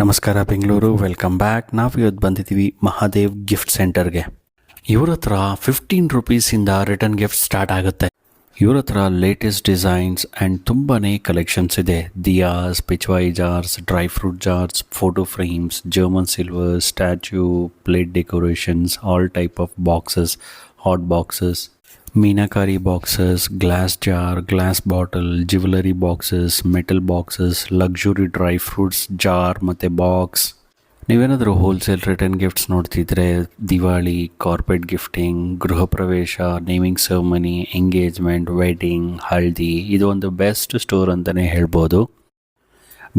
ನಮಸ್ಕಾರ Bengaluru, welcome back. ನಾವು ಇವತ್ತು ಬಂದಿದ್ದೀವಿ ಮಹಾದೇವ್ ಗಿಫ್ಟ್ ಸೆಂಟರ್ಗೆ. ಇವ್ರ ಹತ್ರ 15 ರೂಪೀಸಿಂದ ರಿಟರ್ನ್ ಗಿಫ್ಟ್ ಸ್ಟಾರ್ಟ್ ಆಗುತ್ತೆ. ಇವ್ರ ಹತ್ರ ಲೇಟೆಸ್ಟ್ ಡಿಸೈನ್ಸ್ ಆ್ಯಂಡ್ ತುಂಬಾ ಕಲೆಕ್ಷನ್ಸ್ ಇದೆ. Diyas, pichwai jars, dry fruit jars, photo frames, German silver, statue, plate decorations, all type of boxes, hot boxes, meenakari boxes, glass jar, glass bottle, jewellery boxes, metal boxes, luxury dry fruits jar ಮತ್ತು box. ನೀವೇನಾದರೂ wholesale return gifts ನೋಡ್ತಿದ್ರೆ Diwali, corporate gifting, Griha Pravesh, naming ceremony, engagement, wedding, haldi, ಇದು ಒಂದು best store ಅಂತಲೇ ಹೇಳ್ಬೋದು.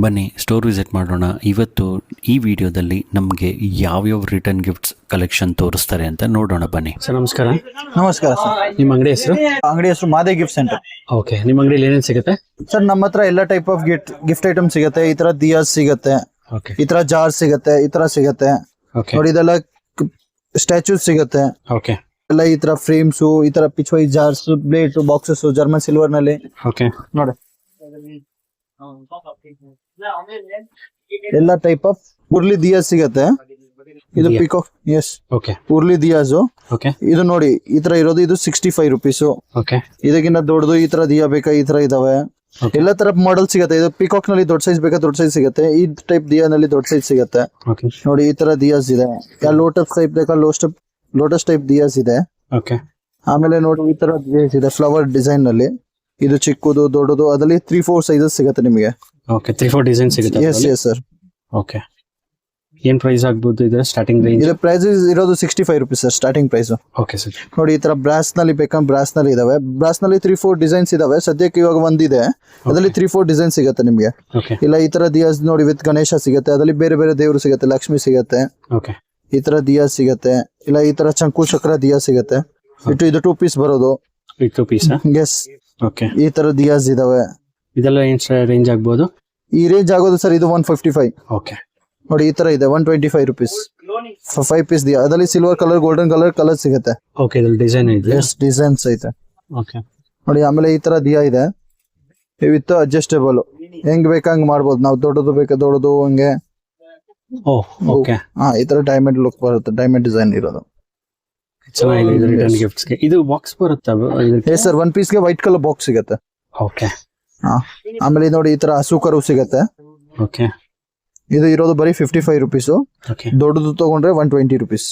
ಬನ್ನಿ store visit ಮಾಡೋಣ. ಇವತ್ತು ಈ ವಿಡಿಯೋದಲ್ಲಿ ನಮಗೆ ಯಾವ್ಯಾವ ರಿಟರ್ನ್ ಗಿಫ್ಟ್ಸ್ ಕಲೆಕ್ಷನ್ ತೋರಿಸ್ತಾರೆ ಅಂತ ನೋಡೋಣ. ಬನ್ನಿ ಸರ್. ನಮಸ್ಕಾರ. ನಮಸ್ಕಾರ ಸರ್. ನಿಮ್ಮ ಅಂಗಡಿ ಹೆಸರು? ಅಂಗಡಿ ಹೆಸರು ಮಹಾದೇವ್ ಗಿಫ್ಟ್ ಸೆಂಟರ್. ಓಕೆ. ನಿಮ್ಮ ಅಂಗಡಿಯಲ್ಲಿ ಏನೇನು ಸಿಗುತ್ತೆ ಸರ್? ನಮ್ಮ ಹತ್ರ ಎಲ್ಲ ಟೈಪ್ ಆಫ್ ಗಿಫ್ಟ್ ಐಟಮ್ ಸಿಗುತ್ತೆ. ಈ ತರ ದಿಯಾಸ್ ಸಿಗುತ್ತೆ, ಓಕೆ. ಈ ತರ ಜಾರ್ ಸಿಗುತ್ತೆ, ಈ ತರ ಸಿಗುತ್ತೆ. ಓಕೆ. ನೋಡಿ ಇದೆಲ್ಲ ಸ್ಟ್ಯಾಚ್ಯೂಸ್ ಸಿಗುತ್ತೆ. ಓಕೆ. ಎಲ್ಲ ಈ ತರ ಫ್ರೇಮ್ಸ್, ಈ ತರ pichwai jars, plate boxes, German silver ನಲ್ಲಿ ಓಕೆ. ನೋಡಿ ಎಲ್ಲ ಟೈಪ್ ಆಫ್ ಉರ್ಲಿ ದಿಯಾಸ್ ಸಿಗತ್ತೆ. ಇದು peacock, yes, okay. Urli diyas. Okay. ಇದು ನೋಡಿ ಈ ತರ ಇರೋದು, ಇದು 65 ರೂಪೀಸ್. ಓಕೆ. ಇದಕ್ಕಿಂತ ದೊಡ್ಡದು ಈ ತರ ದಿಯಾ ಬೇಕಾ, ಈ ತರ ಇದಾವೆ. ಎಲ್ಲ ತರ ಮಾಡೆಲ್ ಸಿಗುತ್ತೆ. ಇದು ಪಿಕಾಕ್ ನಲ್ಲಿ ದೊಡ್ಡ ಸೈಜ್ ಬೇಕಾ, ದೊಡ್ಡ ಸೈಜ್ ಸಿಗುತ್ತೆ. ಈ ಟೈಪ್ ದಿಯಾ ನಲ್ಲಿ ದೊಡ್ಡ ಸೈಜ್ ಸಿಗುತ್ತೆ. ಓಕೆ. ನೋಡಿ ಈ ತರ ದಿಯಾಸ್ ಇದೆ. ಲೋಟಸ್ ಟೈಪ್ ಬೇಕಾ, ಲೋಟಸ್ ಟೈಪ್ ದಿಯಾಸ್ ಇದೆ. ಓಕೆ. ಆಮೇಲೆ ನೋಡಿ ಈ ತರ ದಿಯಾಸ್ ಇದೆ ಫ್ಲವರ್ ಡಿಸೈನ್ ನಲ್ಲಿ. ಇದು ಚಿಕ್ಕದು, ದೊಡ್ಡದು, ಅದರಲ್ಲಿ 3-4 ಸೈಜಸ್ ಸಿಗುತ್ತೆ ನಿಮಗೆ. ಓಕೆ. 3-4 ಡಿಸೈನ್ ಸಿಗುತ್ತೆ. Yes yes sir. ಓಕೆ. ಏನ್ ಪ್ರೈಸ್ ಆಗ್ಬೋದು ಇದರ ಸ್ಟಾರ್ಟಿಂಗ್ ರೇಂಜ್? ಇದು ಪ್ರೈಸ್ ಇರೋದು 65 rupees sir, starting price. Okay sir. ನೋಡಿ ಈ ತರ ಬ್ರಾಸ್ ನಲ್ಲಿ ಬೇಕಾ, ಬ್ರಾಸ್ ನಲ್ಲಿ ಇದಾವೆ. ಬ್ರಾಸ್ ನಲ್ಲಿ 3-4 ಡಿಸೈನ್ಸ್ ಇದಾವೆ. ಸದ್ಯಕ್ಕೆ ಇವಾಗ ಒಂದಿದೆ, ಅದರಲ್ಲಿ 3-4 ಡಿಸೈನ್ ಸಿಗುತ್ತೆ ನಿಮಗೆ. ಓಕೆ. ಇಲ್ಲ ಈ ತರ ದಿಯಾಸ್ ನೋಡಿ ವಿತ್ ಗಣೇಶ ಸಿಗುತ್ತೆ. ಅದರಲ್ಲಿ ಬೇರೆ ಬೇರೆ ದೇವರು ಸಿಗುತ್ತೆ, ಲಕ್ಷ್ಮಿ ಸಿಗುತ್ತೆ. ಓಕೆ. ಈ ತರ ದಿಯಾಸ್ ಸಿಗುತ್ತೆ. ಇಲ್ಲ ಈ ತರ ಚಂಕು ಚಕ್ರ ದಿಯಾ ಸಿಗುತ್ತೆ. ಇದು 2 ಪೀಸ್ ಬರೋದು. 2 ಪೀಸ್. ಎಸ್. ಓಕೆ. ಈ ತರ ದಿಯಾಸ್ ಇದಾವೆ. ಇದೆಲ್ಲ ಏನ್ ರೇಂಜ್ ಆಗ್ಬೋದು? ಈ ರೇಂಜ್ ಆಗೋದು ಸರ್, ಇದು 155. ಓಕೆ. ನೋಡಿ ಈ ತರ ಇದೆ, 125 ರೂಪೀಸ್ 5 ಪೀಸ್ ದಿಯಾ. ಅದರಲ್ಲಿ ಸಿಲ್ವರ್ ಕಲರ್, ಗೋಲ್ಡನ್ ಕಲರ್ ಸಿಗುತ್ತೆ. ಓಕೆ. ಇದ್ರಲ್ಲಿ ಡಿಸೈನ್ ಇದೆ. ಎಸ್, ಡಿಸೈನ್ಸ್ ಐತೆ. ಓಕೆ. ನೋಡಿ ಆಮೇಲೆ ಈ ತರ ದಿಯಾ ಇದೆ ವಿತ್ ಅಡ್ಜಸ್ಟೇಬಲ್. ಹೆಂಗ್ ಬೇಕಾ ಹಂಗ್ ಮಾಡ್ಬೋದು ನಾವು. ದೊಡ್ಡದು ಬೇಕಾ ದೊಡ್ಡದು, ಹಂಗೆ. ಓಕೆ. ಹಾ, ಈ ತರ ಡೈಮಂಡ್ ಲುಕ್ ಬರುತ್ತೆ, ಡೈಮಂಡ್ ಡಿಸೈನ್ ಇರೋದು. ಚೆನ್ನಾಗಿದೆ ರಿಟರ್ನ್ ಗಿಫ್ಟ್ಸ್ ಗೆ. ಇದು ಬಾಕ್ಸ್ ಬರುತ್ತಾ? ಎಸ್ ಸರ್, 1 ಪೀಸ್ ಗೆ ವೈಟ್ ಕಲರ್ ಬಾಕ್ಸ್ ಸಿಗುತ್ತೆ. ಓಕೆ. ಹಾ, ಆಮೇಲೆ ನೋಡಿ ಈ ತರ ಹಸು ಕರು ಸಿಗುತ್ತೆ. ಓಕೆ. ಇದು ಇರೋದು ಬರೀ 55 ರೂಪೀಸ್. ಓಕೆ. ದೊಡ್ಡದು ತಗೊಂಡ್ರೆ 120 ರೂಪೀಸ್.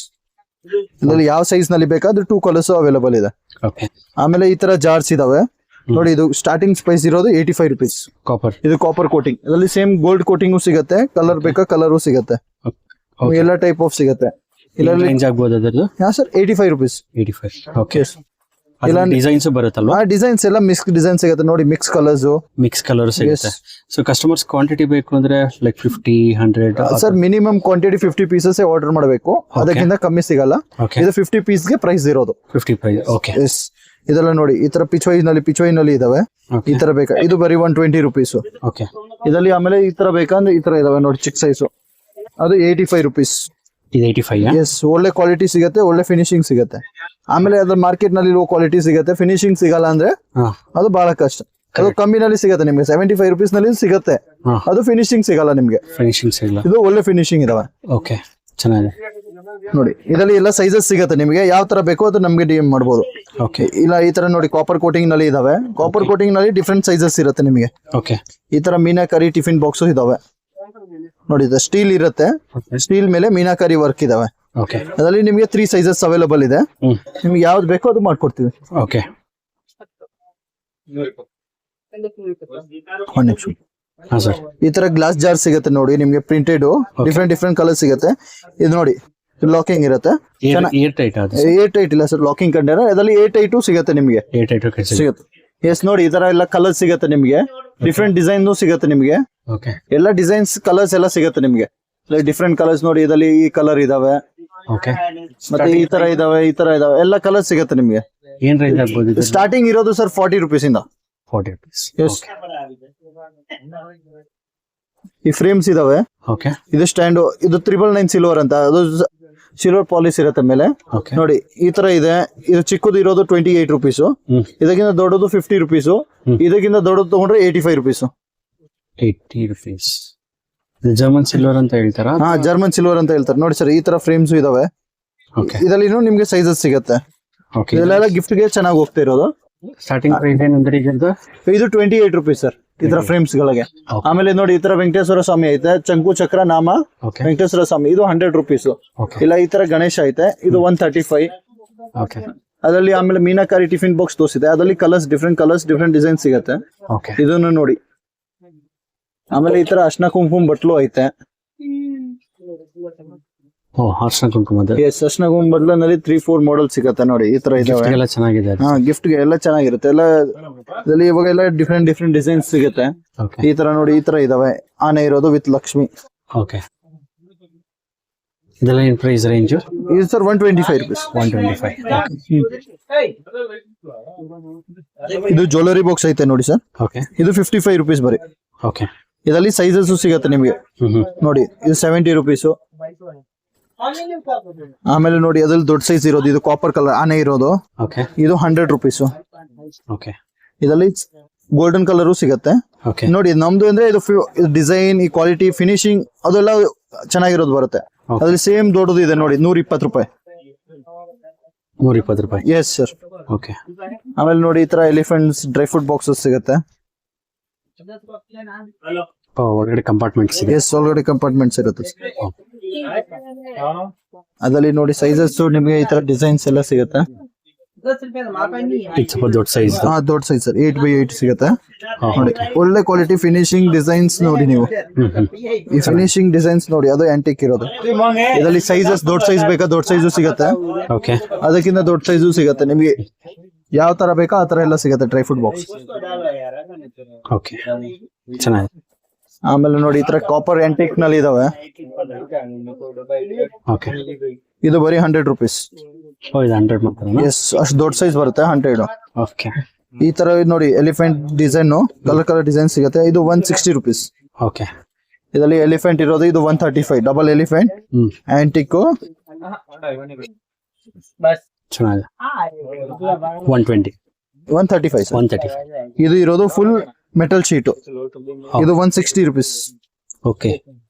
ಇದರಲ್ಲಿ ಯಾವ ಸೈಜ್ ನಲ್ಲಿ ಬೇಕಾದ್ರೆ 2 ಕಲರ್ಸ್ ಅವೈಲೇಬಲ್ ಇದೆ. ಓಕೆ. ಆಮೇಲೆ ಈ ತರ ಜಾರ್ಸ್ ಇದಾವೆ. ನೋಡಿ ಇದು ಸ್ಟಾರ್ಟಿಂಗ್ ಪ್ರೈಸ್ ಇರೋದು 85 ರೂಪೀಸ್. ಕಾಪರ್. ಇದು ಕಾಪರ್ ಕೋಟಿಂಗ್. ಇದರಲ್ಲಿ ಸೇಮ್ ಗೋಲ್ಡ್ ಕೋಟಿಂಗ್ ಸಿಗುತ್ತೆ. ಕಲರ್ ಬೇಕಾ ಕಲರ್ ಸಿಗುತ್ತೆ. ಎಲ್ಲ ಟೈಪ್ ಆಫ್ ಸಿಗುತ್ತೆ. ಇದರಲ್ಲಿ ರೇಂಜ್ ಆಗ್ಬೋದು ಅದರದ್ದು? ಹಾ ಸರ್, 85 ರೂಪೀಸ್. 85. ಓಕೆ. ಇಲ್ಲ ಡಿಸೈನ್ಸ್ ಬರುತ್ತಲ್ವಾ? ಡಿಸೈನ್ಸ್ ಎಲ್ಲ ಮಿಕ್ಸ್ ಡಿಸೈನ್ ಸಿಗುತ್ತೆ. ನೋಡಿ ಮಿಕ್ಸ್ ಕಲರ್ಸ್. ಮಿಕ್ಸ್ ಕಲರ್ ಸಿಗುತ್ತೆ. ಸೊ ಕಸ್ಟಮರ್ಸ್ ಕ್ವಾಂಟಿಟಿ ಬೇಕು ಅಂದ್ರೆ like 50, 100? Sir minimum quantity 50 pieces order ಮಾಡಬೇಕು. ಅದಕ್ಕಿಂತ ಕಮ್ಮಿ ಸಿಗಲ್ಲ. ಇದು 50 ಪೀಸ್ ಗೆ ಪ್ರೈಸ್ ಇರೋದು. 50 ಪ್ರೈಸ್. ಓಕೆ. ಎಸ್. ಇದೆಲ್ಲ ನೋಡಿ ಈ ತರ ಪಿಚ್ವೈ ನಲ್ಲಿ ಇದಾವೆ. ಈ ತರ ಬೇಕಾ, ಇದು ಬರೀ 120 ರೂಪೀಸ್. ಓಕೆ. ಇದರಲ್ಲಿ ಆಮೇಲೆ ಈ ತರ ಬೇಕಂದ್ರೆ ಈ ತರ ಇದಾವೆ ನೋಡಿ, ಚಿಕ್ಕ ಸೈಜು. ಅದು 85 ರೂಪೀಸ್. ಇದು 85? ಎಸ್. ಒಳ್ಳೆ ಕ್ವಾಲಿಟಿ ಸಿಗುತ್ತೆ, ಒಳ್ಳೆ ಫಿನಿಶಿಂಗ್ ಸಿಗುತ್ತೆ. ಆಮೇಲೆ ಅದ್ರ ಮಾರ್ಕೆಟ್ ನಲ್ಲಿ ಲೋ ಕ್ವಾಲಿಟಿ ಸಿಗುತ್ತೆ, ಫಿನಿಶಿಂಗ್ ಸಿಗಲ್ಲ ಅಂದ್ರೆ ಅದು ಬಹಳ ಕಷ್ಟ. ಅದು ಕಮ್ಮಿನಲ್ಲಿ ಸಿಗುತ್ತೆ ನಿಮ್ಗೆ, 75 ರೂಪೀಸ್ ನಲ್ಲಿ ಸಿಗುತ್ತೆ. ಅದು ಫಿನಿಶಿಂಗ್ ಸಿಗಲ್ಲ ನಿಮ್ಗೆ. ಫಿನಿಶಿಂಗ್ ಸಿಗಲ್ಲ. ಇದು ಒಳ್ಳೆ ಫಿನಿಶಿಂಗ್ ಇದಾವೆ. ಓಕೆ. ಚೆನ್ನಾಗಿದೆ. ನೋಡಿ ಇದರಲ್ಲಿ ಎಲ್ಲ ಸೈಜಸ್ ಸಿಗುತ್ತೆ ನಿಮಗೆ. ಯಾವ ತರ ಬೇಕೋ ಅದು ನಮ್ಗೆ ಡಿಎಂ ಮಾಡಬಹುದು. ಓಕೆ. ಇಲ್ಲ ಈ ತರ ನೋಡಿ ಕಾಪರ್ ಕೋಟಿಂಗ್ ನಲ್ಲಿ ಇದಾವೆ. ಕಾಪರ್ ಕೋಟಿಂಗ್ ನಲ್ಲಿ ಡಿಫ್ರೆಂಟ್ ಸೈಜಸ್ ಇರುತ್ತೆ ನಿಮಗೆ. ಓಕೆ. ಈ ತರ ಮೀನಾಕರಿ ಟಿಫಿನ್ ಬಾಕ್ಸ್ ಇದಾವೆ. ನೋಡಿ ಇದು ಸ್ಟೀಲ್ ಇರುತ್ತೆ. ಸ್ಟೀಲ್ ಮೇಲೆ ಮೀನಾಕರಿ ವರ್ಕ್ ಇದಾವೆ. ಓಕೆ. ಅದರಲ್ಲಿ ನಿಮಗೆ 3 ಸೈಜಸ್ ಅವೈಲೇಬಲ್ ಇದೆ. ನಿಮ್ಗೆ ಯಾವ್ದು ಬೇಕೋ ಅದು ಮಾಡ್ಕೊಡ್ತೀವಿ. ಓಕೆ. ಹಾ ಸರ್. ಈ ತರ ಗ್ಲಾಸ್ ಜಾರ್ ಸಿಗುತ್ತೆ ನೋಡಿ ನಿಮ್ಗೆ, ಪ್ರಿಂಟೆಡ್ ಡಿಫ್ರೆಂಟ್ ಕಲರ್ ಸಿಗುತ್ತೆ. ಇದು ನೋಡಿ ಲಾಕಿಂಗ್ ಇರುತ್ತೆ. ಏರ್ ಟೈಟ್ ಇಲ್ಲ ಸರ್, ಲಾಕಿಂಗ್ ಕಂಟೈನರ್. ಅದರಲ್ಲಿ ಏರ್ ಟೈಟು ಸಿಗುತ್ತೆ ನಿಮ್ಗೆ. ಸಿಗುತ್ತೆ. ಎಸ್. ನೋಡಿ ಈ ತರ ಎಲ್ಲ ಕಲರ್ ಸಿಗುತ್ತೆ ನಿಮ್ಗೆ. ಡಿಫ್ರೆಂಟ್ ಡಿಸೈನ್ ಸಿಗುತ್ತೆ ನಿಮ್ಗೆ. ಓಕೆ. ಎಲ್ಲ ಡಿಸೈನ್ಸ್ ಕಲರ್ಸ್ ಎಲ್ಲ ಸಿಗುತ್ತೆ ನಿಮ್ಗೆ. ಡಿಫ್ರೆಂಟ್ ಕಲರ್ಸ್ ನೋಡಿ, ಇದರಲ್ಲಿ ಈ ಕಲರ್ ಇದಾವೆ. ಓಕೆ. ಮತ್ತೆ ಈ ತರ ಇದಾವೆ, ಈ ತರ ಇದಾವೆ. ಎಲ್ಲ ಕಲರ್ ಸಿಗುತ್ತೆ ನಿಮ್ಗೆ. ಏನ್ ರೇಂಜ್ ಆಗ್ಬೋದು? ಸ್ಟಾರ್ಟಿಂಗ್ ಇರೋದು ಸರ್ 40 ರೂಪೀಸ್ ಇಂದ. 40 ರೂಪೀಸ್. ಎಸ್. ಈ ಫ್ರೇಮ್ಸ್ ಇದಾವೆ. ಓಕೆ. ಇದು ಸ್ಟ್ಯಾಂಡ್. ಇದು 999 ಸಿಲ್ವರ್ ಅಂತ. ಅದು ಸಿಲ್ವರ್ ಪಾಲಿಶ್ ಇರುತ್ತೆ ಮೇಲೆ. ನೋಡಿ ಈ ತರ ಇದೆ. ಇದು ಚಿಕ್ಕದು ಇರೋದು 28 ರೂಪೀಸ್. ಇದಕ್ಕಿಂತ ದೊಡ್ಡದು 50 ರೂಪೀಸ್. ಇದಕ್ಕಿಂತ ದೊಡ್ಡದು ತಗೊಂಡ್ರೆ 85 ರೂಪೀಸ್. 80 rupees. ಜರ್ಮನ್ ಸಿಲ್ವರ್ ಅಂತ ಹೇಳ್ತಾರಾ? ಹಾ, ಜರ್ಮನ್ ಸಿಲ್ವರ್ ಅಂತ ಹೇಳ್ತಾರೆ ನೋಡಿ ಸರ್. ಈ ತರ ಫ್ರೇಮ್ಸ್ ಇದಾವೆ. ಓಕೆ ಇದರಲ್ಲಿ ನಿಮ್ಗೆ ಸೈಜಸ್ ಸಿಗುತ್ತೆ. ಓಕೆ. ಇದೆಲ್ಲ ಗಿಫ್ಟ್ ಗೆ ಚೆನ್ನಾಗಿ ಹೋಗ್ತಾ ಇರೋದು. ಸ್ಟಾರ್ಟಿಂಗ್ ಪ್ರೈಸ್ ಏನಂದ್ರೆ ಈಗ ಇದು 28 rupees ಸರ್ ಈ ತರ ಫ್ರೇಮ್ಸ್ ಗಳಿಗೆ. ಆಮೇಲೆ ನೋಡಿ ಈ ತರ ವೆಂಕಟೇಶ್ವರ ಸ್ವಾಮಿ ಐತೆ, ಚಂಕು ಚಕ್ರ ನಾಮ ಓಕೆ ವೆಂಕಟೇಶ್ವರ ಸ್ವಾಮಿ, ಇದು 100 rupees. ಓಕೆ ಇಲ್ಲ ಈ ತರ ಗಣೇಶ ಐತೆ, ಇದು 135. ಓಕೆ ಅದರಲ್ಲಿ ಆಮೇಲೆ ಮೀನಾಕಾರಿ ಟಿಫಿನ್ ಬಾಕ್ಸ್ ತೋರಿಸಿದೆ, ಅದರಲ್ಲಿ ಕಲರ್ಸ್ ಡಿಫ್ರೆಂಟ್ ಡಿಸೈನ್ ಸಿಗುತ್ತೆ. ಓಕೆ. ಇದನ್ನು ನೋಡಿ. ಆಮೇಲೆ ಈ ತರ ಅರ್ಶನ ಕುಂಕುಮ ಬಟ್ಲು ಐತೆ. ಓ, ಅರ್ಶನ ಕುಂಕುಮದ ಎಸ್, ಅರ್ಶನ ಕುಂಕುಮ ಬಟ್ಲಿನಲ್ಲಿ 3-4 ಮಾಡೆಲ್ ಸಿಗುತ್ತೆ ನೋಡಿ. ಈ ತರ ಇದಾವೆ. ಎಲ್ಲ ಚೆನ್ನಾಗಿದೆ. ಹಾ, ಗಿಫ್ಟ್ ಗೆ ಎಲ್ಲ ಚೆನ್ನಾಗಿರುತ್ತೆ. ಎಲ್ಲ ಇದರಲ್ಲಿ ಇವಾಗ ಎಲ್ಲ ಡಿಫ್ರೆಂಟ್ ಡಿಸೈನ್ಸ್ ಸಿಗುತ್ತೆ. ಓಕೆ. ಈ ತರ ನೋಡಿ, ಈ ತರ ಇದಾವೆ. ಆನೆ ಇರೋದು ವಿತ್ ಲಕ್ಷ್ಮಿ. ಓಕೆ. ಇದೆಲ್ಲ ಏನ್ ಪ್ರೈಸ್ ರೇಂಜ್? ಇದು ಸರ್ 125 rupees. 125. ಇದು ಜ್ಯುವೆಲರಿ ಬಾಕ್ಸ್ ಐತೆ ನೋಡಿ ಸರ್. ಓಕೆ. ಇದು 55 rupees ಬರೀ. ಓಕೆ. ಇದರಲ್ಲಿ ಸೈಜಸ್ ಸಿಗುತ್ತೆ ನಿಮಗೆ ನೋಡಿ. ಇದು 70 rupees. ಆಮೇಲೆ ನೋಡಿ ಅದ್ರಲ್ಲಿ ದೊಡ್ಡ ಸೈಜ್ ಇರೋದು, ಇದು ಕಾಪರ್ ಕಲರ್ ಆನೆ ಇರೋದು. ಓಕೆ. ಇದು 100 rupees. ಓಕೆ. ಇದರಲ್ಲಿ ಗೋಲ್ಡನ್ ಕಲರ್ ಸಿಗತ್ತೆ ಓಕೆ. ನೋಡಿ. ನಮ್ದು ಅಂದ್ರೆ ಇದು ಡಿಸೈನ್, ಈ ಕ್ವಾಲಿಟಿ, ಫಿನಿಶಿಂಗ್ ಅದೆಲ್ಲ ಚೆನ್ನಾಗಿರೋದು ಬರುತ್ತೆ. ಅದ್ರಲ್ಲಿ ಸೇಮ್ ದೊಡ್ಡದು ಇದೆ ನೋಡಿ, 120 ರೂಪಾಯಿ. 120 ರೂಪಾಯಿ. S sir. ಓಕೆ. ಆಮೇಲೆ ನೋಡಿ ಈ ತರ ಎಲಿಫೆಂಟ್ಸ್ ಡ್ರೈ ಫ್ರೂಟ್ ಬಾಕ್ಸಸ್ ಸಿಗುತ್ತೆ. ಒಳಗಡೆ ಕಂಪಾರ್ಟ್ಮೆಂಟ್ಸ್ ಇದೆ. ಎಸ್, ಒಳಗಡೆ ಕಂಪಾರ್ಟ್ಮೆಂಟ್ಸ್ ಇರುತ್ತೆ. ಅದರಲ್ಲಿ ನೋಡಿ ಸೈಜಸ್ ನಿಮಗೆ ಈ ತರ ಡಿಸೈನ್ಸ್ ಎಲ್ಲ ಸಿಗುತ್ತೆ. ಇದು ಸ್ವಲ್ಪ ದೊಡ್ಡ ಸೈಜ್. ಹಾ, ದೊಡ್ಡ ಸೈಜ್ ಸರ್, 8x8 ಸಿಗುತ್ತೆ ನೋಡಿ. ಒಳ್ಳೆ ಕ್ವಾಲಿಟಿ ಫಿನಿಶಿಂಗ್ ಡಿಸೈನ್ಸ್ ನೋಡಿ ನೀವು. ಈ ಫಿನಿಶಿಂಗ್ ಡಿಸೈನ್ಸ್ ನೋಡಿ, ಅದು ಆಂಟಿಕ್ ಇರೋದು. ಇದರಲ್ಲಿ ಸೈಜಸ್ ದೊಡ್ಡ ಸೈಜ್ ಬೇಕಾ ದೊಡ್ಡ ಸೈಜು ಸಿಗುತ್ತೆ. ಓಕೆ. ಅದಕ್ಕಿಂತ ದೊಡ್ಡ ಸೈಜು ಸಿಗುತ್ತೆ ನಿಮಗೆ. ಯಾವ ತರ ಬೇಕಾ ಆ ತರ ಎಲ್ಲ ಸಿಗುತ್ತೆ ಡ್ರೈ ಫ್ರೂಟ್ ಬಾಕ್ಸ್. ಓಕೆ, ಚೆನ್ನಾಗಿದೆ. ಆಮೇಲೆ ನೋಡಿ ಈ ತರ ಕಾಪರ್ ಆಂಟಿಕ್ ನಲ್ಲಿ ಇದಾವೆ. ಓಕೆ. ಇದು ಬರೀ 100 rupees. ಓ, ಇದು 100 ಮಾತ್ರ? ಎಸ್, ಅಷ್ಟು ದೊಡ್ಡ ಸೈಜ್ ಬರುತ್ತೆ 100. ಓಕೆ. ಈ ತರ ನೋಡಿ ಎಲಿಫೆಂಟ್ ಡಿಸೈನ್, ಕಲರ್ ಡಿಸೈನ್ ಸಿಗುತ್ತೆ. ಇದು 160 rupees. ಓಕೆ. ಇದರಲ್ಲಿ ಎಲಿಫೆಂಟ್ ಇರೋದು ಇದು 135, ಡಬಲ್ ಎಲಿಫೆಂಟ್ ಆಂಟಿಕ್. ಚೆನ್ನಾಗಿದೆ. 120. 135 sir. 135. ಇದು ಇರೋದು ಫುಲ್ ಮೆಟಲ್ ಶೀಟ್. ಇದು 160 rupees. ಓಕೆ.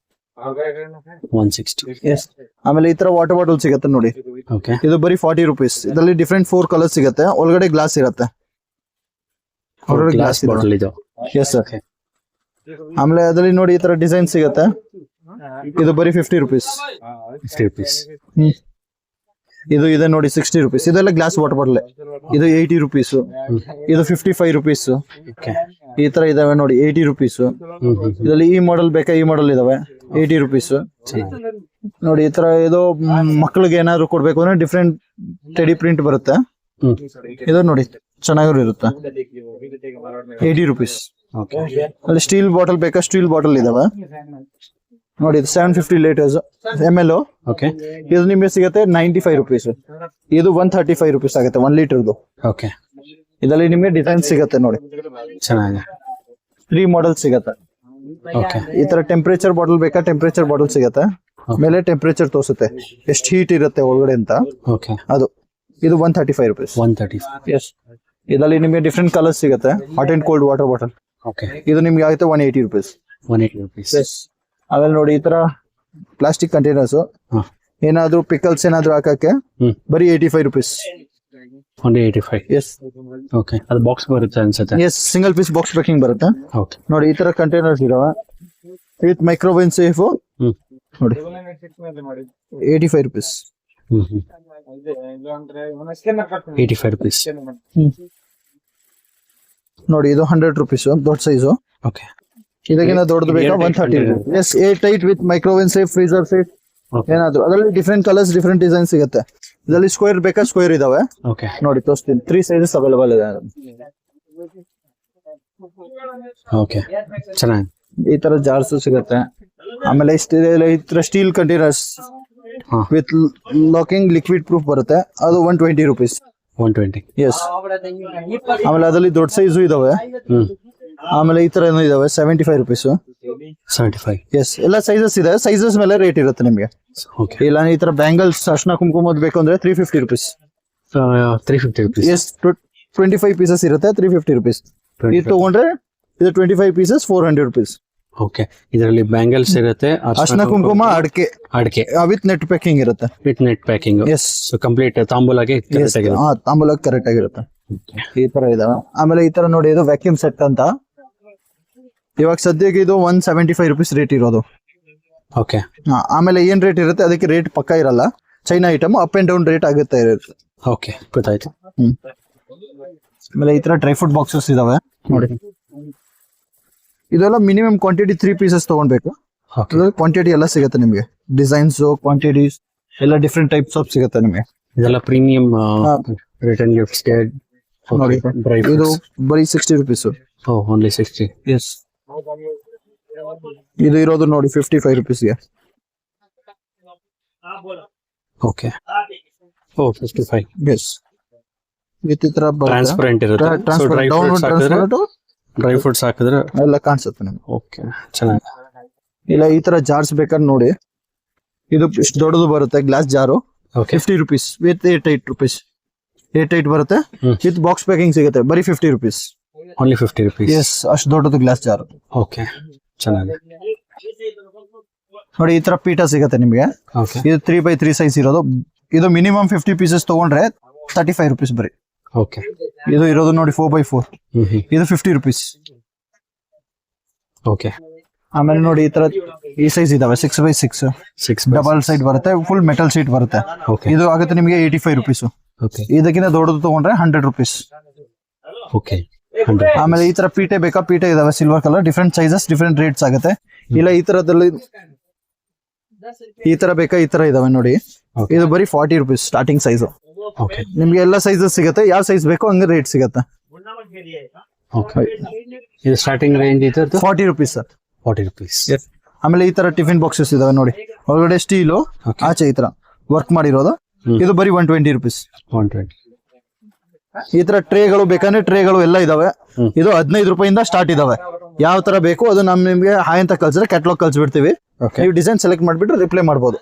160. ಎಸ್. ಆಮೇಲೆ ಈ ತರ ವಾಟರ್ ಬಾಟಲ್ ಸಿಗುತ್ತೆ ನೋಡಿ. ಓಕೆ. ಇದು ಬರೀ 40 rupees. ಇದರಲ್ಲಿ ಡಿಫ್ರೆಂಟ್ 4 ಕಲರ್ ಸಿಗುತ್ತೆ. ಒಳಗಡೆ ಗ್ಲಾಸ್ ಇರುತ್ತೆ. ಒಳಗಡೆ ಗ್ಲಾಸ್ ಬಾಟಲ್ ಇದು. Yes sir. ಆಮೇಲೆ ಅದರಲ್ಲಿ ನೋಡಿ ಈ ತರ ಡಿಸೈನ್ ಸಿಗುತ್ತೆ. ಇದು ಬರೀ 50 rupees. 50 rupees. ಇದು ಇದೆ ನೋಡಿ 60 rupees. ಇದೆಲ್ಲ ಗ್ಲಾಸ್ ವಾಟರ್ ಬಾಟಲ್. ಇದು 80 rupees. ಇದು 55 rupees. ಓಕೆ. ಈ ತರ ಇದಾವೆ ನೋಡಿ 80 rupees. ಇದರಲ್ಲಿ ಈ ಮಾಡೆಲ್ ಬೇಕಾ ಈ ಮಾಡೆಲ್ ಇದಾವೆ 80 rupees. ನೋಡಿ ಈ ತರ ಇದು ಮಕ್ಕಳಿಗೆ ಏನಾದ್ರು ಕೊಡ್ಬೇಕು ಅಂದ್ರೆ ಡಿಫ್ರೆಂಟ್ ಟೆಡಿ ಪ್ರಿಂಟ್ ಬರುತ್ತೆ. ಇದು ನೋಡಿ ಚೆನ್ನಾಗಿರೋ ಇರುತ್ತೆ. 80 rupees. ಓಕೆ. ಅಲ್ಲಿ ಸ್ಟೀಲ್ ಬಾಟಲ್ ಬೇಕಾ ಸ್ಟೀಲ್ ಬಾಟಲ್ ಇದಾವೆ ನೋಡಿ. ಇದು 750 liters ml. ಓಕೆ. ಇದು ನಿಮಗೆ ಸಿಗುತ್ತೆ 95 rupees. ಇದು 135 rupees ಆಗುತ್ತೆ 1 ಲೀಟರ್ದು. ಓಕೆ. ಇದರಲ್ಲಿ ನಿಮಗೆ ಡಿಸೈನ್ ಸಿಗುತ್ತೆ ನೋಡಿ. ಚೆನ್ನಾಗಿದೆ. 3 ಮಾಡೆಲ್ ಸಿಗುತ್ತೆ. ಓಕೆ. ಈ ತರ ಟೆಂಪರೇಚರ್ ಬಾಟಲ್ ಬೇಕಾ ಟೆಂಪರೇಚರ್ ಬಾಟಲ್ ಸಿಗುತ್ತೆ. ಮೇಲೆ ಟೆಂಪರೇಚರ್ ತೋರಿಸುತ್ತೆ ಎಷ್ಟು ಹೀಟ್ ಇರುತ್ತೆ ಒಳಗಡೆ ಅಂತ. ಓಕೆ. ಅದು ಇದು 135 rupees. 135. ಎಸ್. ಇದರಲ್ಲಿ ನಿಮಗೆ ಡಿಫ್ರೆಂಟ್ ಕಲರ್ಸ್ ಸಿಗುತ್ತೆ. Hot and cold water bottle. Okay. ಇದು ನಿಮ್ಗೆ ಆಗುತ್ತೆ 180 rupees. 180 rupees. ಆಮೇಲೆ ನೋಡಿ ಈ ತರ ಪ್ಲಾಸ್ಟಿಕ್ ಕಂಟೈನರ್ಸ್, ಏನಾದ್ರು ಪಿಕಲ್ಸ್ ಏನಾದ್ರು ಹಾಕಕ್ಕೆ ಬರೀ 85 rupees. 185. ಎಸ್. ಓಕೆ. ಅದು ಬಾಕ್ಸ್ ಬರುತ್ತೆ ಅನ್ಸುತ್ತೆ. Yes, single piece box packing ಬರುತ್ತೆ. ಓಕೆ. ನೋಡಿ ಈ ತರ ಕಂಟೈನರ್ಸ್ ಇದಾವೆ ವಿತ್ ಮೈಕ್ರೋವೇವ್ ಸೇಫ್ ನೋಡಿ 85 rupees. 85 rupees. ನೋಡಿ ಇದು 100 rupees ದೊಡ್ಡ ಸೈಜು. ಓಕೆ. ಇದಕ್ಕಿಂತ ದೊಡ್ಡದು ಬೇಕಾ 130 rupees. Yes, airtight with microwave safe freezer safe ಏನಾದ್ರು. ಅದರಲ್ಲಿ ಡಿಫ್ರೆಂಟ್ ಕಲರ್ಸ್ ಡಿಫ್ರೆಂಟ್ ಡಿಸೈನ್ ಸಿಗುತ್ತೆ. ಇದರಲ್ಲಿ ಸ್ಕ್ವೇರ್ ಬೇಕಾ ಸ್ಕ್ವೇರ್ ಇದಾವೆ ಓಕೆ. ನೋಡಿ ತೋರಿಸ್ತೀನಿ. 3 sizes ಅವೈಲೇಬಲ್ ಇದೆ. ಓಕೆ, ಚೆನ್ನಾಗಿ ಈ ತರ ಜಾರ್ಸ್ ಸಿಗುತ್ತೆ. ಆಮೇಲೆ ಈ ತರ steel containers with locking liquid proof ಬರುತ್ತೆ. ಅದು 120 rupees. 120. ಎಸ್. ಆಮೇಲೆ ಅದರಲ್ಲಿ ದೊಡ್ಡ ಸೈಜು ಇದಾವೆ. ಆಮೇಲೆ ಈ ತರ ಏನೋ ಇದಾವೆ 75 rupees. 75. ಎಸ್, ಎಲ್ಲ ಸೈಜಸ್ ಇದೆ. ಸೈಜಸ್ ಮೇಲೆ ರೇಟ್ ಇರುತ್ತೆ ನಿಮಗೆ. ಓಕೆ. ಇಲ್ಲ ಈ ತರ ಬ್ಯಾಂಗಲ್ಸ್ ಅರ್ಶನ ಕುಂಕುಮದ್ ಬೇಕು ಅಂದ್ರೆ 350 rupees. 350 rupees. ಎಸ್, 25 pieces ಇರುತ್ತೆ 350 rupees. ಇದು ತಗೊಂಡ್ರೆ ಇದು 25 pieces 400 rupees. ಓಕೆ, ಇದರಲ್ಲಿ ಬ್ಯಾಂಗಲ್ಸ್ ಇರುತ್ತೆ, ಅರ್ಶನ ಕುಂಕುಮ, ಅಡಿಕೆ ವಿತ್ ನೆಟ್ ಪ್ಯಾಕಿಂಗ್ ಇರುತ್ತೆ. With net packing. Yes, so complete ತಾಂಬೂಲಾಗೆ ತಾಂಬೂಲ ಕರೆಕ್ಟ್ ಆಗಿರುತ್ತೆ. ಈ ತರ ಇದಾವೆ. ಆಮೇಲೆ ಈ ತರ ನೋಡಿ, ಇದು ವ್ಯಾಕ್ಯೂಮ್ ಸೆಟ್ ಅಂತ. ಇವಾಗ ಸದ್ಯಕ್ಕೆ ಇದು 175 rupees ರೇಟ್ ಇರೋದು. ಓಕೆ. ಆಮೇಲೆ ಏನ್ ರೇಟ್ ಇರುತ್ತೆ ಅದಕ್ಕೆ ರೇಟ್ ಪಕ್ಕ ಇರಲ್ಲ. China item up and down rate ಆಗುತ್ತೆ ಇರುತ್ತೆ. ಓಕೆ, ಗೊತ್ತಾಯ್ತು. ಆಮೇಲೆ ಈ ತರ ಡ್ರೈ ಫ್ರೂಟ್ ಬಾಕ್ಸಸ್ ಇದಾವೆ ನೋಡಿ. ಇದೆಲ್ಲ ಮಿನಿಮಮ್ ಕ್ವಾಂಟಿಟಿ 3 pieces ತಗೊಳ್ಬೇಕು. ಕ್ವಾಂಟಿಟಿ ಎಲ್ಲ ಸಿಗುತ್ತೆ ನಿಮ್ಗೆ. ಡಿಸೈನ್ಸ್, ಕ್ವಾಂಟಿಟೀಸ್ ಎಲ್ಲ ಡಿಫ್ರೆಂಟ್ ಟೈಪ್ಸ್ ಆಫ್ ಸಿಗುತ್ತೆ ನಿಮ್ಗೆ. ಇದೆಲ್ಲ ಪ್ರೀಮಿಯಂ ರಿಟರ್ನ್ ಗಿಫ್ಟ್ಸ್ ನೋಡಿ. ಇದು ಬರೀ 60 rupees. ಓನ್ಲಿ 60. ಎಸ್. ಇದು ಇರೋದು ನೋಡಿ 55 rupees ಗೆ. ಓಕೆ. 55. ಎಸ್. ವಿತ್ ಈ ತರ ಟ್ರಾನ್ಸ್ಪರೆಂಟ್ ಇರುತ್ತೆ. ಡ್ರೈ ಫ್ರೂಟ್ಸ್ ಹಾಕಿದ್ರೆ ಎಲ್ಲ ಕಾಣಿಸುತ್ತೆ ನಿಮ್ಗೆ. ಓಕೆ, ಚೆನ್ನಾಗಿ. ಇಲ್ಲ ಈ ತರ ಜಾರ್ಸ್ ಬೇಕಾದ್ರೆ ನೋಡಿ, ಇದು ಇಷ್ಟು ದೊಡ್ಡದು ಬರುತ್ತೆ ಗ್ಲಾಸ್ ಜಾರು. 50 rupees ವಿತ್ 88 rupees. 88 ಬರುತ್ತೆ. ವಿತ್ ಬಾಕ್ಸ್ ಪ್ಯಾಕಿಂಗ್ ಸಿಗುತ್ತೆ, ಬರೀ 50 rupees. Only 50 rupees. ಎಸ್, ಅಷ್ಟು ದೊಡ್ಡದು ಗ್ಲಾಸ್ ಜಾರ್. ಓಕೆ, ಚೆನ್ನಾಗಿ. ನೋಡಿ ಈ ತರ ಪೀಠ ಸಿಗುತ್ತೆ ನಿಮ್ಗೆ. ಇದು 3x3 ಸೈಜ್ ಇರೋದು. ಇದು ಮಿನಿಮಮ್ 50 pieces ತಗೊಂಡ್ರೆ 35 rupees ಬರೀ. ಓಕೆ. ಇದು ಇರೋದು ನೋಡಿ 4x4. ಇದು 50 rupees. ಓಕೆ. ಆಮೇಲೆ ನೋಡಿ ಈ ತರ ಈ ಸೈಜ್ ಇದಾವೆ 6x6 ಡಬಲ್ ಸೈಡ್ ಬರುತ್ತೆ, ಫುಲ್ ಮೆಟಲ್ ಶೀಟ್ ಬರುತ್ತೆ. ಇದು ಆಗುತ್ತೆ ನಿಮಗೆ 85 rupees. ಇದಕ್ಕಿಂತ ದೊಡ್ಡದು ತಗೊಂಡ್ರೆ 100 rupees. ಓಕೆ. ಆಮೇಲೆ ಈ ತರ ಪೀಠೆ ಬೇಕಾ, ಪೀಠೆ ಇದಾವೆ silver colour, different sizes, different rates ಆಗುತ್ತೆ. ಇಲ್ಲ ಈ ತರದಲ್ಲಿ ಈ ತರ ಬೇಕಾ, ಈ ತರ ಇದಾವೆ ನೋಡಿ. ಇದು ಬರೀ 40 rupees ಸ್ಟಾರ್ಟಿಂಗ್ ಸೈಜ್. ನಿಮ್ಗೆ ಎಲ್ಲ ಸೈಜಸ್ ಸಿಗುತ್ತೆ, ಯಾವ ಸೈಜ್ ಬೇಕೋ ಹಂಗೆ ರೇಟ್ ಸಿಗುತ್ತೆ. ಇದು ಸ್ಟಾರ್ಟಿಂಗ್ ರೇಂಜ್ ಇತ್ತು 40 rupees ಸರ್. 40 rupees. ಆಮೇಲೆ ಈ ತರ ಟಿಫಿನ್ ಬಾಕ್ಸಸ್ ಇದಾವೆ ನೋಡಿ, ಒಳಗಡೆ ಸ್ಟೀಲು, ಆಚೆ ಈ ತರ ವರ್ಕ್ ಮಾಡಿರೋದು. ಇದು ಬರೀ 120 rupees. 120. ಈ ತರ ಟ್ರೇಗಳು ಬೇಕಂದ್ರೆ ಟ್ರೇಗಳು ಎಲ್ಲ ಇದಾವೆ. ಇದು 15 ರೂಪಾಯಿಂದ ಸ್ಟಾರ್ಟ್ ಇದಾವೆ. ಯಾವ ತರ ಬೇಕು ಅದು ನಿಮ್ಗೆ ಹಾಯ್ ಅಂತ ಕಳ್ಸಿದ್ರೆ ಕ್ಯಾಟ್ಲಾಗ್ ಕಳ್ಸಿಬಿಡ್ತೀವಿ. ನೀವು ಡಿಸೈನ್ ಸೆಲೆಕ್ಟ್ ಮಾಡ್ಬಿಟ್ಟು ರಿಪ್ಲೈ ಮಾಡ್ಬೋದು.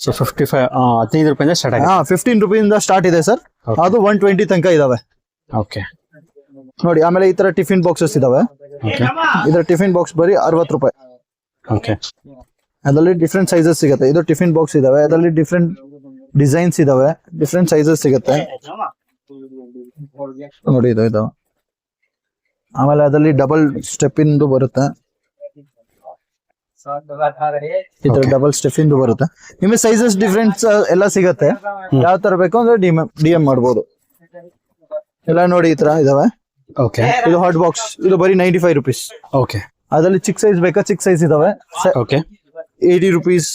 ಸೊ 15 ರೂಪಾಯಿಂದ ಸ್ಟಾರ್ಟ್ ಆಗಿದೆ. 15 ರೂಪಾಯಿಂದ ಸ್ಟಾರ್ಟ್ ಇದೆ ಸರ್. ಅದು 120 ತನಕ ಇದಾವೆ. ಓಕೆ ನೋಡಿ. ಆಮೇಲೆ ಈ ತರ ಟಿಫಿನ್ ಬಾಕ್ಸಸ್ ಇದಾವೆ. ಇದರ ಟಿಫಿನ್ ಬಾಕ್ಸ್ ಬರೀ 60 ರೂಪಾಯಿ. ಓಕೆ. ಅದರಲ್ಲಿ ಡಿಫ್ರೆಂಟ್ ಸೈಜಸ್ ಸಿಗುತ್ತೆ. ಇದು ಟಿಫಿನ್ ಬಾಕ್ಸ್ ಇದಾವೆ, ಅದರಲ್ಲಿ ಡಿಫ್ರೆಂಟ್ ಡಿಸೈನ್ಸ್ ಇದಾವೆ, ಡಿಫ್ರೆಂಟ್ ಸೈಜಸ್ ಸಿಗುತ್ತೆ ನೋಡಿ. ಇದು ಇದಾವೆ. ಆಮೇಲೆ ಅದರಲ್ಲಿ ಡಬಲ್ ಸ್ಟೆಪ್ ಇಂದು ಬರುತ್ತೆ. ಈ ತರ ಡಬಲ್ ಸ್ಟೆಪ್ ಇಂದು ಬರುತ್ತೆ. ನಿಮಗೆ ಸೈಜಸ್ ಡಿಫ್ರೆಂಟ್ ಎಲ್ಲ ಸಿಗತ್ತೆ. ಯಾವ ತರ ಬೇಕು ಅಂದ್ರೆ ಡಿ.ಎಂ ಮಾಡ್ಬೋದು. ಎಲ್ಲ ನೋಡಿ ಈ ತರ ಇದಾವೆ. ಓಕೆ. ಇದು ಹಾಟ್ ಬಾಕ್ಸ್, ಇದು ಬರೀ 95 rupees. ಓಕೆ. ಅದರಲ್ಲಿ ಚಿಕ್ಕ ಸೈಜ್ ಬೇಕಾ, ಚಿಕ್ಕ ಸೈಜ್ ಇದಾವೆ. ಓಕೆ. 80 rupees.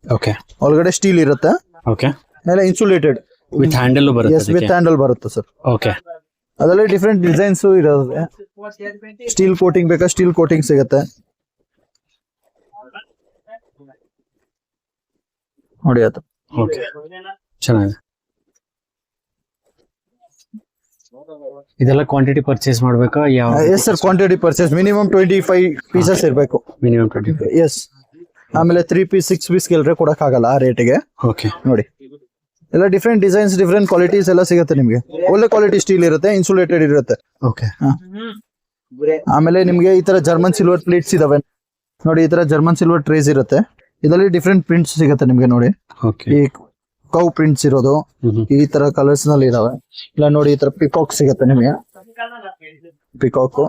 ಓಕೆ. ಒಳಗಡೆ ಸ್ಟೀಲ್ ಇರುತ್ತೆ. ಓಕೆ. ಆಮೇಲೆ ಇನ್ಸುಲೇಟೆಡ್ ವಿತ್ ಹ್ಯಾಂಡಲ್ ಬರುತ್ತೆ. ಎಸ್, ವಿತ್ ಹ್ಯಾಂಡಲ್ ಬರುತ್ತೆ ಸರ್. ಓಕೆ. ಅದರಲ್ಲಿ ಡಿಫ್ರೆಂಟ್ ಡಿಸೈನ್ಸ್ ಇರೋದು. ಸ್ಟೀಲ್ ಕೋಟಿಂಗ್ ಬೇಕಾ, ಸ್ಟೀಲ್ ಕೋಟಿಂಗ್ ಸಿಗುತ್ತೆ ನೋಡಿ. ಅದು ಓಕೆ, ಚೆನ್ನಾಗಿದೆ. ಇದೆಲ್ಲ ಕ್ವಾಂಟಿಟಿ ಪರ್ಚೇಸ್ ಮಾಡ್ಬೇಕಾ? Yes sir, quantity purchase minimum 25 pieces ಇರಬೇಕು. ಮಿನಿಮಮ್ 25. ಎಸ್. ಆಮೇಲೆ 3 piece 6 piece ಗೆಲ್ರೆ ಕೊಡಕ್ ಆಗಲ್ಲ ಆ ರೇಟಿಗೆ. ಓಕೆ. ನೋಡಿ ಎಲ್ಲ ಡಿಫ್ರೆಂಟ್ ಡಿಸೈನ್ಸ್, ಡಿಫ್ರೆಂಟ್ ಕ್ವಾಲಿಟೀಸ್ ಎಲ್ಲ ಸಿಗುತ್ತೆ ನಿಮ್ಗೆ. ಒಳ್ಳೆ ಕ್ವಾಲಿಟಿ ಸ್ಟೀಲ್ ಇರುತ್ತೆ, ಇನ್ಸುಲೇಟೆಡ್ ಇರುತ್ತೆ. ಓಕೆ. ಆಮೇಲೆ ನಿಮ್ಗೆ ಈ ತರ ಜರ್ಮನ್ ಸಿಲ್ವರ್ ಪ್ಲೇಟ್ಸ್ ಇದಾವೆ ನೋಡಿ. ಈ ತರ ಜರ್ಮನ್ ಸಿಲ್ವರ್ ಟ್ರೇಸ್ ಇರುತ್ತೆ. ಇದರಲ್ಲಿ ಡಿಫ್ರೆಂಟ್ ಪ್ರಿಂಟ್ಸ್ ಸಿಗುತ್ತೆ ನಿಮ್ಗೆ ನೋಡಿ. ಈ ಕೌ ಪ್ರಿಂಟ್ಸ್ ಇರೋದು ಈ ತರ ಕಲರ್ಸ್ ನಲ್ಲಿ ಇದಾವೆ. ಇಲ್ಲ ನೋಡಿ ಈ ತರ ಪಿಕಾಕ್ ಸಿಗುತ್ತೆ ನಿಮ್ಗೆ. ಪಿಕಾಕ್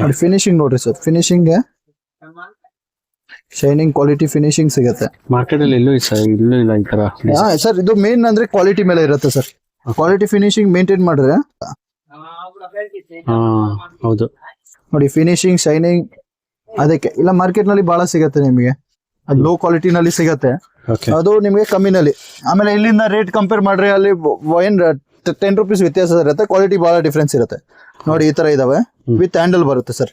ನೋಡಿ. ಫಿನಿಶಿಂಗ್ ನೋಡ್ರಿ sir, finishing shining quality finishing ಸಿಗುತ್ತೆ. ಮಾರ್ಕೆಟ್ ಅಲ್ಲಿ ಎಲ್ಲೂ ಇಲ್ಲ ಈ ತರ. ಸರ್ ಇದು ಮೇನ್ ಅಂದ್ರೆ ಕ್ವಾಲಿಟಿ ಮೇಲೆ ಇರುತ್ತೆ ಸರ್. ಕ್ವಾಲಿಟಿ ಫಿನಿಶಿಂಗ್ ಮೇಂಟೈನ್ ಮಾಡಿದ್ರೆ ಹೌದು ನೋಡಿ. ಫಿನಿಶಿಂಗ್ ಶೈನಿಂಗ್ ಅದಕ್ಕೆ ಇಲ್ಲ ಮಾರ್ಕೆಟ್ ನಲ್ಲಿ ಬಹಳ ಸಿಗುತ್ತೆ ನಿಮಗೆ. ಅದು ಲೋ ಕ್ವಾಲಿಟಿ ನಲ್ಲಿ ಸಿಗತ್ತೆ, ಅದು ನಿಮಗೆ ಕಮ್ಮಿನಲ್ಲಿ. ಆಮೇಲೆ ಇಲ್ಲಿಂದ ರೇಟ್ ಕಂಪೇರ್ ಮಾಡ್ರೆ ಅಲ್ಲಿ 10 rupees ವ್ಯತ್ಯಾಸ ಇರುತ್ತೆ. ಕ್ವಾಲಿಟಿ ಬಹಳ ಡಿಫ್ರೆನ್ಸ್ ಇರುತ್ತೆ ನೋಡಿ. ಈ ತರ ಇದಾವೆ, ವಿತ್ ಹ್ಯಾಂಡಲ್ ಬರುತ್ತೆ ಸರ್.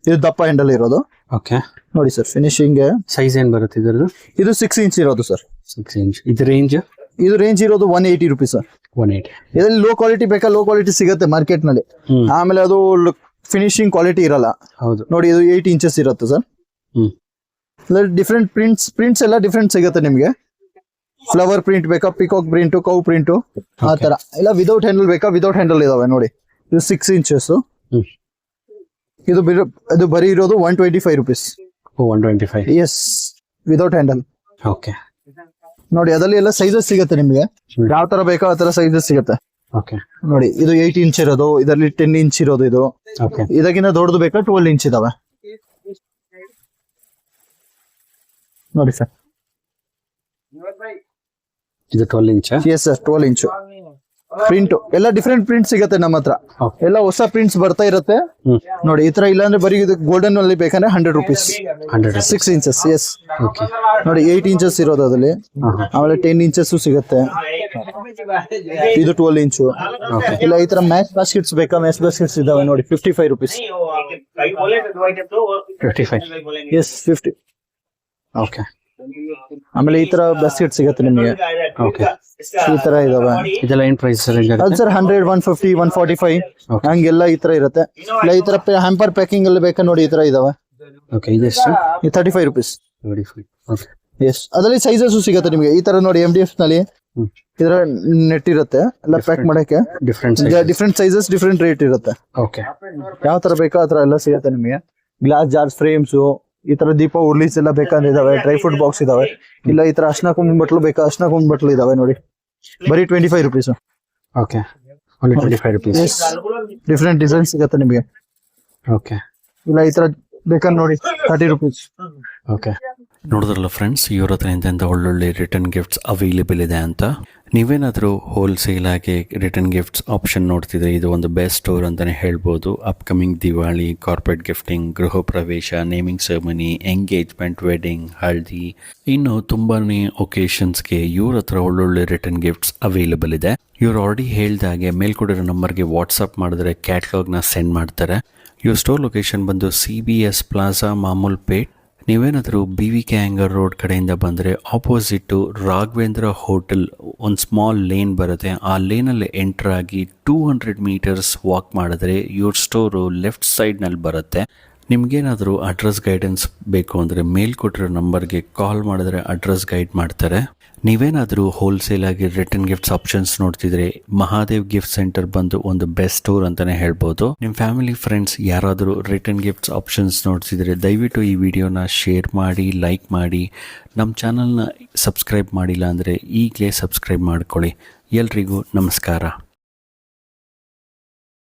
ಇದು ದಪ್ಪ ಹ್ಯಾಂಡಲ್ ಇರೋದು. ಓಕೆ. ನೋಡಿ ಸರ್, ಫಿನಿಶಿಂಗ್ ಸೈಜ್ ಏನ್ ಬರುತ್ತೆ ಇದರದು? ಇದು 6 inch ಇರೋದು ಸರ್. 6 inch. ಇದು ರೇಂಜ್ ಇರೋದು 180 rupees ಸರ್. 180. ಇದರಲ್ಲಿ ಲೋ ಕ್ವಾಲಿಟಿ ಬೇಕಾ, ಲೋ ಕ್ವಾಲಿಟಿ ಸಿಗುತ್ತೆ ಮಾರ್ಕೆಟ್ ನಲ್ಲಿ. ಆಮೇಲೆ ಅದು ಫಿನಿಶಿಂಗ್ ಕ್ವಾಲಿಟಿ ಇರಲ್ಲ. ಹೌದು ನೋಡಿ. ಇದು 8 inches ಇರುತ್ತೆ ಸರ್. ಡಿಫ್ರೆಂಟ್ ಪ್ರಿಂಟ್ಸ್ ಎಲ್ಲ ಡಿಫ್ರೆಂಟ್ ಸಿಗುತ್ತೆ ನಿಮ್ಗೆ. ಫ್ಲವರ್ ಪ್ರಿಂಟ್ ಬೇಕಾ, ಪಿಕಾಕ್ ಪ್ರಿಂಟ್, ಕೌ ಪ್ರಿಂಟ್, ಆ ತರ. ಇಲ್ಲ ವಿದೌಟ್ ಹ್ಯಾಂಡಲ್ ಬೇಕಾ, ವಿದೌಟ್ ಹ್ಯಾಂಡಲ್ ಇದಾವೆ ನೋಡಿ. ಇದು 6 inches. ಇದು ಬರೀ ಇರೋದು 125 rupees. 125. Yes, without handle. Okay ನೋಡಿ ಅದರಲ್ಲಿ ಎಲ್ಲ ಸೈಜಸ್ ಸಿಗುತ್ತೆ ನಿಮಗೆ, ಯಾವ ತರ ಬೇಕೋ ಆ ತರ ಸೈಜಸ್ ಸಿಗುತ್ತೆ. ಓಕೆ ನೋಡಿ ಇದು 8 ಇಂಚ್ ಇರೋದು, ಇದರಲ್ಲಿ 10 ಇಂಚ್ ಇರೋದು, ಇದು ಓಕೆ ಇದಕ್ಕಿಂತ ದೊಡ್ಡದು ಬೇಕಾ 12 ಇಂಚ್ ಇದಾವೆ ನೋಡಿ ಸರ್. ಇದು 12 ಇಂಚ್. ಎಸ್ ಸರ್, 12 ಇಂಚು ಪ್ರಿಂಟ್ ಎಲ್ಲ ಡಿಫ್ರೆಂಟ್ ಪ್ರಿಂಟ್ ಸಿಗುತ್ತೆ ನಮ್ಮ ಹತ್ರ. Okay. ಎಲ್ಲ ಹೊಸ ಪ್ರಿಂಟ್ಸ್ ಬರ್ತಾ ಇರುತ್ತೆ ನೋಡಿ. ಈ ತರ ಇಲ್ಲಾಂದ್ರೆ ಬರೀ ಇದು ಗೋಲ್ಡನ್ ಅಲ್ಲಿ ಬೇಕಂದ್ರೆ 100 rupees. 6 ಇಂಚಸ್. ಎಸ್ ನೋಡಿ 8 ಇಂಚಸ್ ಇರೋದು ಅದ್ರಲ್ಲಿ. ಆಮೇಲೆ 10 ಇಂಚಸ್ ಸಿಗುತ್ತೆ. ಇದು 12 ಇಂಚು. ಇಲ್ಲ ಈ ತರ ಮ್ಯಾಚ್ ಬಾಸ್ಕೆಟ್ಸ್ ಬೇಕಾ? ಮ್ಯಾಚ್ ಬಾಸ್ಕೆಟ್ಸ್ ಇದಾವೆ ನೋಡಿ, 55 rupees. 55. ಎಸ್ 50. ಓಕೆ ಆಮೇಲೆ ಈ ತರ ಬಾಸ್ಕೆಟ್ ಸಿಗುತ್ತೆ ನಿಮಗೆ. ಓಕೆ ಈ ತರ ಇದಾವೆ. ಇದೆಲ್ಲ ಏನ್ ಪ್ರೈಸ್ ಅದು ಸರ್ 100, 150, 145 ಹಂಗೆಲ್ಲ ಈ ತರ ಇರುತ್ತೆ. ಇಲ್ಲ ಈ ತರ ಹ್ಯಾಂಪರ್ ಪ್ಯಾಕಿಂಗ್ ಅಲ್ಲಿ ಬೇಕಾ ನೋಡಿ, ಈ ತರ ಇದಾವೆ. ಓಕೆ ಇದೆಷ್ಟು? 35 rupees. 35. ಓಕೆ ಎಸ್, ಅದರಲ್ಲಿ ಸೈಜಸ್ ಸಿಗುತ್ತೆ ನಿಮಗೆ. ಈ ತರ ನೋಡಿ MDF ನಲ್ಲಿ ಇದರ ನೆಟ್ ಇರುತ್ತೆ ಎಲ್ಲ ಪ್ಯಾಕ್ ಮಾಡಕ್ಕೆ. ಡಿಫ್ರೆಂಟ್ ಸೈಜಸ್, ಡಿಫ್ರೆಂಟ್ ರೇಟ್ ಇರುತ್ತೆ. ಓಕೆ ಯಾವ ತರ ಬೇಕೋ ಆ ತರ ಎಲ್ಲ ಸಿಗುತ್ತೆ ನಿಮಗೆ. ಗ್ಲಾಸ್ ಜಾರ್ಸ್, ಫ್ರೇಮ್ಸ್, ಈ ತರ ದೀಪ ಉರ್ಲಿಸ್ ಎಲ್ಲ ಬೇಕಂದ್ರೆ ಇದಾವೆ. ಡ್ರೈ ಫ್ರೂಟ್ ಬಾಕ್ಸ್ ಇದಾವೆ. ಇಲ್ಲ ಈ ತರ ಅರ್ಶಿನ ಕುಂಕುಮ ಬಟ್ಲು ಬೇಕಾ? ಅರ್ಶಿನ ಕುಂಕುಮ ಬಟ್ಲು ಇದಾವೆ ನೋಡಿ, ಬರೀ 25 rupees. Okay only 25 rupees. Different design ಸಿಗುತ್ತೆ ನಿಮಗೆ. ಓಕೆ ಇಲ್ಲ ಈ ತರ ಬೇಕಂದ್ರೆ ನೋಡಿ 30 rupees. ಓಕೆ ನೋಡಿದ್ರಲ್ಲ ಫ್ರೆಂಡ್ಸ್, ಇವ್ರ ಹತ್ರ ಎಂತೆಂಥ ಒಳ್ಳೊಳ್ಳೆ ರಿಟರ್ನ್ ಗಿಫ್ಟ್ಸ್ ಅವೈಲೇಬಲ್ ಇದೆ ಅಂತ. ನೀವೇನಾದರೂ ಹೋಲ್ಸೇಲ್ ಆಗಿ ರಿಟರ್ನ್ ಗಿಫ್ಟ್ಸ್ ಆಪ್ಷನ್ ನೋಡ್ತಿದ್ರೆ ಇದು ಒಂದು ಬೆಸ್ಟ್ ಸ್ಟೋರ್ ಅಂತಲೇ ಹೇಳ್ಬೋದು. ಅಪ್ಕಮಿಂಗ್ ದಿವಾಳಿ, corporate gifting, Griha Pravesh, naming ceremony, engagement, wedding, ಹಳದಿ, ಇನ್ನು ತುಂಬಾ ಒಕೇಶನ್ಸ್ಗೆ ಇವ್ರ ಹತ್ರ ಒಳ್ಳೊಳ್ಳೆ ರಿಟರ್ನ್ ಗಿಫ್ಟ್ಸ್ ಅವೈಲೇಬಲ್ ಇದೆ. ಇವ್ರು ಆಲ್ರೆಡಿ ಹೇಳ್ದಾಗೆ ಮೇಲ್ಕೊಡಿರೋ ನಂಬರ್ಗೆ ವಾಟ್ಸಪ್ ಮಾಡಿದ್ರೆ ಕ್ಯಾಟ್ಲಾಗ್ನ ಸೆಂಡ್ ಮಾಡ್ತಾರೆ. ಇವ್ರ ಸ್ಟೋರ್ ಲೊಕೇಶನ್ ಬಂದು CBS ಪ್ಲಾಜಾ, ಮಾಮೂಲ್ ಪೇಟ್. ನೀವೇನಾದರೂ BVK ಹ್ಯಾಂಗರ್ ರೋಡ್ ಕಡೆಯಿಂದ ಬಂದರೆ ಆಪೋಸಿಟ್ಟು ರಾಘವೇಂದ್ರ ಹೋಟೆಲ್ ಒಂದು ಸ್ಮಾಲ್ ಲೇನ್ ಬರುತ್ತೆ. ಆ ಲೇನಲ್ಲಿ ಎಂಟರ್ ಆಗಿ 200 meters ವಾಕ್ ಮಾಡಿದ್ರೆ ಇವ್ರ ಸ್ಟೋರು ಲೆಫ್ಟ್ ಸೈಡ್ನಲ್ಲಿ ಬರುತ್ತೆ. ನಿಮಗೇನಾದರೂ ಅಡ್ರೆಸ್ ಗೈಡೆನ್ಸ್ ಬೇಕು ಅಂದರೆ ಮೇಲ್ಕೊಟ್ಟಿರೋ ನಂಬರ್ಗೆ ಕಾಲ್ ಮಾಡಿದ್ರೆ ಅಡ್ರೆಸ್ ಗೈಡ್ ಮಾಡ್ತಾರೆ. ನೀವೇನಾದರೂ ಹೋಲ್ಸೇಲ್ ಆಗಿ ರಿಟರ್ನ್ ಗಿಫ್ಟ್ಸ್ ಆಪ್ಷನ್ಸ್ ನೋಡ್ತಿದ್ರೆ ಮಹಾದೇವ್ ಗಿಫ್ಟ್ ಸೆಂಟರ್ ಬಂದು ಒಂದು ಬೆಸ್ಟ್ ಸ್ಟೋರ್ ಅಂತಲೇ ಹೇಳ್ಬೋದು. ನಿಮ್ಮ ಫ್ಯಾಮಿಲಿ ಫ್ರೆಂಡ್ಸ್ ಯಾರಾದರೂ ರಿಟರ್ನ್ ಗಿಫ್ಟ್ಸ್ ಆಪ್ಷನ್ಸ್ ನೋಡ್ತಿದ್ರೆ ದಯವಿಟ್ಟು ಈ ವಿಡಿಯೋನ ಶೇರ್ ಮಾಡಿ, ಲೈಕ್ ಮಾಡಿ. ನಮ್ಮ ಚಾನಲ್ನ ಸಬ್ಸ್ಕ್ರೈಬ್ ಮಾಡಿಲ್ಲ ಅಂದರೆ ಈಗಲೇ ಸಬ್ಸ್ಕ್ರೈಬ್ ಮಾಡ್ಕೊಳ್ಳಿ. ಎಲ್ರಿಗೂ ನಮಸ್ಕಾರ.